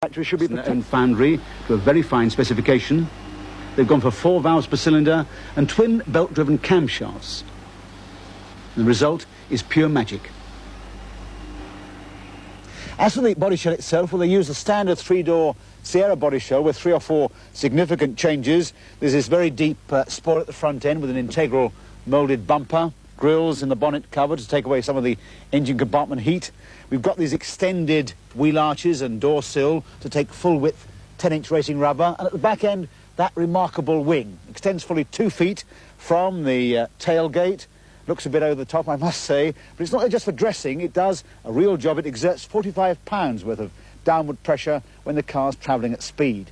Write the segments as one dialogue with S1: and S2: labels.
S1: Factory should be
S2: and foundry to a very fine specification. They've gone for 4 valves per cylinder and twin belt-driven camshafts. The result is pure magic.
S1: As for the body shell itself, well, they use a standard 3-door Sierra body shell with 3 or 4 significant changes. There's this very deep spoiler at the front end with an integral moulded bumper, grills in the bonnet cover to take away some of the engine compartment heat. We've got these extended wheel arches and door sill to take full width 10-inch racing rubber, and at the back end that remarkable wing extends fully 2 feet from the tailgate. Looks a bit over the top, I must say, but it's not just for dressing. It does a real job. It exerts 45 pounds worth of downward pressure when the car's travelling at speed.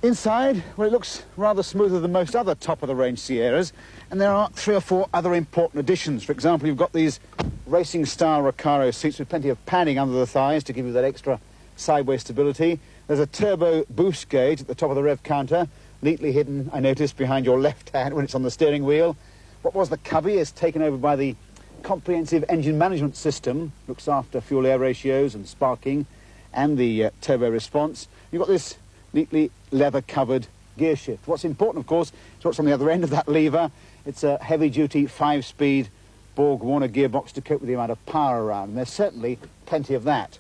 S1: Inside, well, it looks rather smoother than most other top-of-the-range Sierras, and there are 3 or 4 other important additions. For example, you've got these racing-style Recaro seats with plenty of padding under the thighs to give you that extra sideways stability. There's a turbo boost gauge at the top of the rev counter, neatly hidden, I noticed, behind your left hand when it's on the steering wheel. What was the cubby is taken over by the comprehensive engine management system, looks after fuel-air ratios and sparking, and the turbo response. You've got this neatly leather-covered gear shift. What's important, of course, is what's on the other end of that lever. It's a heavy-duty 5-speed Borg-Warner gearbox to cope with the amount of power around, and there's certainly plenty of that.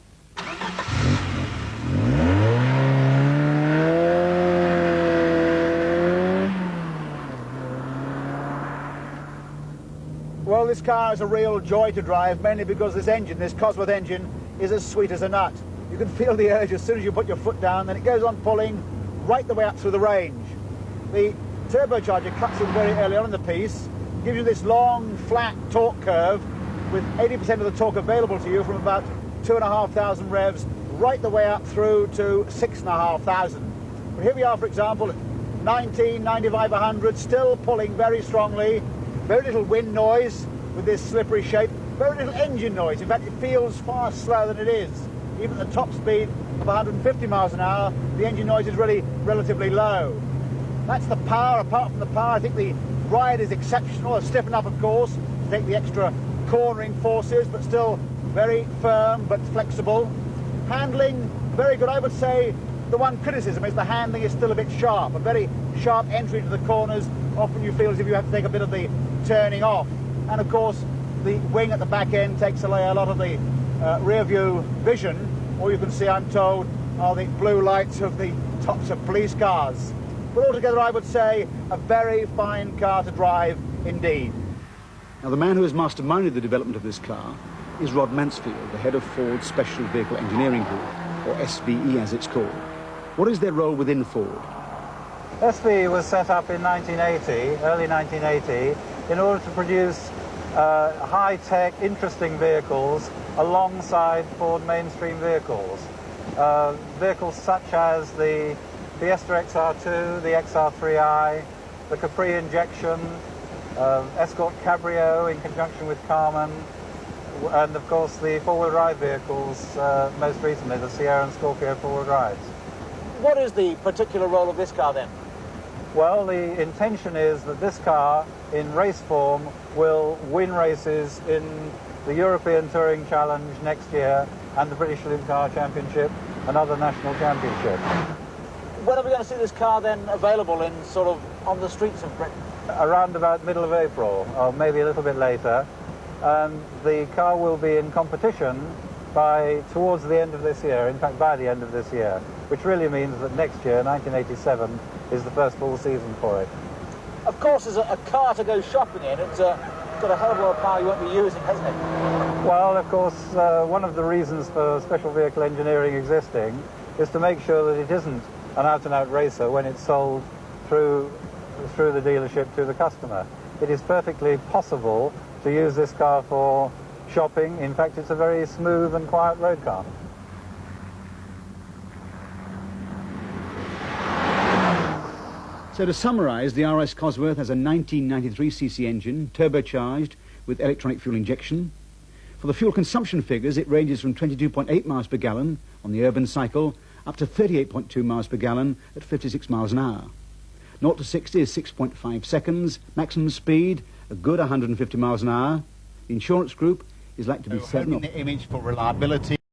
S1: Well, this car is a real joy to drive, mainly because this engine, this Cosworth engine, is as sweet as a nut. You can feel the urge as soon as you put your foot down, then it goes on pulling right the way up through the range. The turbocharger cuts in very early on in the piece, gives you this long, flat torque curve with 80% of the torque available to you from about 2,500 revs right the way up through to 6,500. But here we are, for example, at 19, 95, 100, still pulling very strongly, very little wind noise with this slippery shape, very little engine noise. In fact, it feels far slower than it is. Even at the top speed of 150 miles an hour, the engine noise is really relatively low. That's the power. Apart from the power, I think the ride is exceptional. It's stiffened up, of course, to take the extra cornering forces, but still very firm but flexible. Handling, very good. I would say the one criticism is the handling is still a bit sharp, a very sharp entry to the corners. Often you feel as if you have to take a bit of the turning off. And, of course, the wing at the back end takes away a lot of the rear view vision. All you can see, I'm told, are the blue lights of the tops of police cars. But altogether, I would say, a very fine car to drive indeed.
S2: Now, the man who has masterminded the development of this car is Rod Mansfield, the head of Ford's Special Vehicle Engineering Group, or SVE as it's called. What is their role within Ford?
S3: SVE was set up in 1980, early 1980, in order to produce high-tech, interesting vehicles alongside Ford mainstream vehicles. Vehicles such as the Fiesta XR2, the XR3i, the Capri Injection, Escort Cabrio in conjunction with Carmen, and of course the four-wheel drive vehicles, most recently the Sierra and Scorpio four-wheel drives.
S1: What is the particular role of this car then?
S3: Well, the intention is that this car, in race form, will win races in the European Touring Challenge next year and the British Saloon Car Championship and other national championships.
S1: When are we going to see this car then available in sort of on the streets of Britain?
S3: Around about middle of April, or maybe a little bit later. And the car will be in competition towards the end of this year, in fact by the end of this year, which really means that next year, 1987, is the first full season for it.
S1: Of course, as a car to go shopping in, it's got a hell of a lot of power you won't be using, hasn't it?
S3: Well, of course, one of the reasons for special vehicle engineering existing is to make sure that it isn't an out-and-out racer when it's sold through the dealership to the customer. It is perfectly possible to use this car for shopping. In fact, it's a very smooth and quiet road car.
S2: So to summarise, the RS Cosworth has a 1993cc engine, turbocharged with electronic fuel injection. For the fuel consumption figures, it ranges from 22.8 miles per gallon on the urban cycle up to 38.2 miles per gallon at 56 miles an hour. 0 to 60 is 6.5 seconds, maximum speed a good 150 miles an hour. The insurance group is like to be 7
S1: the image for reliability.